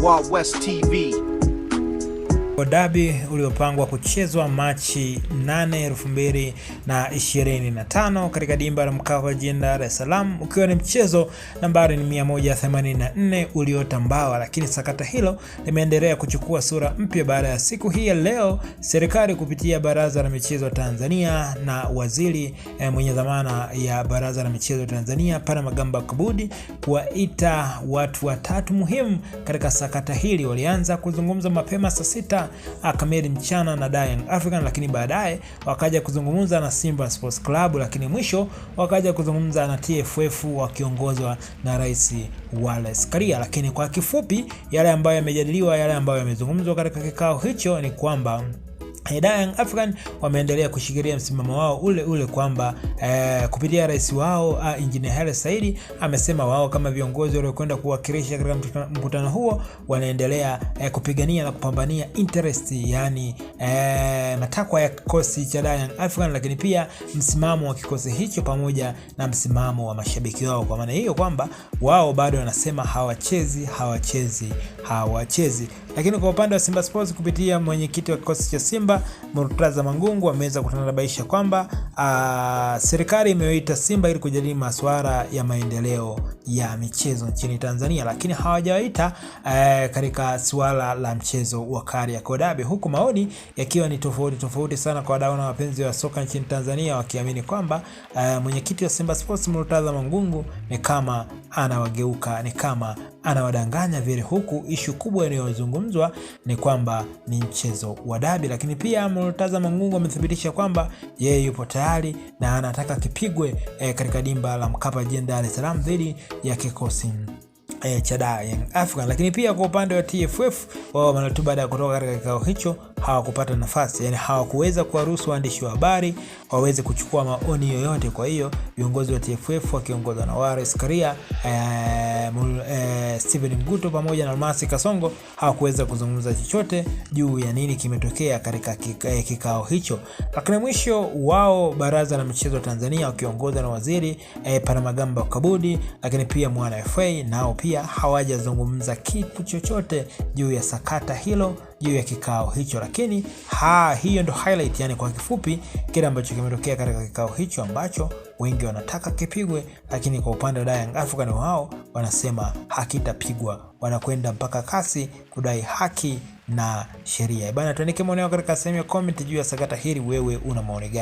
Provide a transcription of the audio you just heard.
Wild West TV. Dabi uliopangwa kuchezwa Machi 8, 2025 katika dimba la Mkapa jijini Dar es Salaam, ukiwa ni mchezo nambari 184 uliotambawa. Lakini sakata hilo limeendelea kuchukua sura mpya baada ya siku hii ya leo serikali kupitia Baraza la Michezo Tanzania na waziri mwenye dhamana ya Baraza la Michezo Tanzania Palamagamba Kabudi kuwaita watu watatu muhimu katika sakata hili. Walianza kuzungumza mapema saa 6 kamili mchana na Young African, lakini baadaye wakaja kuzungumza na Simba Sports Club, lakini mwisho wakaja kuzungumza na TFF wakiongozwa na Rais Wallace Karia. Lakini kwa kifupi, yale ambayo yamejadiliwa, yale ambayo yamezungumzwa katika kikao hicho ni kwamba Young African wameendelea kushikilia msimamo wao ule kwamba kupitia rais wao Engineer Hersi Said amesema wao kama viongozi waliokwenda kuwakilisha katika mkutano huo wanaendelea kupigania na kupambania interest, yani matakwa ya kikosi cha Young African, lakini pia msimamo wa kikosi hicho pamoja na msimamo wa mashabiki wao. Kwa maana hiyo kwamba wao bado wanasema hawachezi. Lakini kwa upande wa Simba Sports kupitia mwenyekiti wa kikosi cha Simba Murtaza Mangungu ameweza kutanabaisha kwamba serikali imewaita Simba ili kujadili masuala ya maendeleo ya michezo nchini Tanzania, lakini hawajawaita katika suala la mchezo wa Kariakoo Derby, huku maoni yakiwa ni tofauti sana kwa wadau na wapenzi wa soka nchini Tanzania, wakiamini kwamba mwenyekiti wa Simba Sports Murtaza Mangungu ni kama anawageuka, ni kama anawadanganya vile, huku ishu kubwa inayozungumzwa ni kwamba ni mchezo wa derby. Lakini pia Murtaza Mangungu amethibitisha kwamba yeye yupo tayari na anataka kipigwe katika dimba la Mkapa jijini Dar es Salaam dhidi ya kikosi cha Young African. Lakini pia kwa upande wa TFF, wao wanatu baada ya kutoka katika kikao hicho hawakupata nafasi, yani hawakuweza kuwaruhusu waandishi wa habari waweze kuchukua maoni yoyote. Kwa hiyo viongozi wa TFF wakiongozwa na Wallace Karia, Steven Mguto pamoja na Almasi Kasongo hawakuweza kuzungumza chochote juu ya nini kimetokea katika kikao hicho. Lakini mwisho wao Baraza la Michezo Tanzania wakiongozwa na waziri Palamagamba Kabudi, lakini pia Mwana FA, nao pia hawajazungumza kitu chochote juu ya sakata hilo, juu ya kikao hicho. Lakini hiyo ndo highlight, yani kwa kifupi kile ambacho kimetokea katika kikao hicho ambacho wengi wanataka kipigwe, lakini kwa upande wa Young African wao wanasema hakitapigwa, wanakwenda mpaka kasi kudai haki na sheria. Bana, tuandike maoni yako katika sehemu ya comment juu ya sakata hili. Wewe una maoni gani?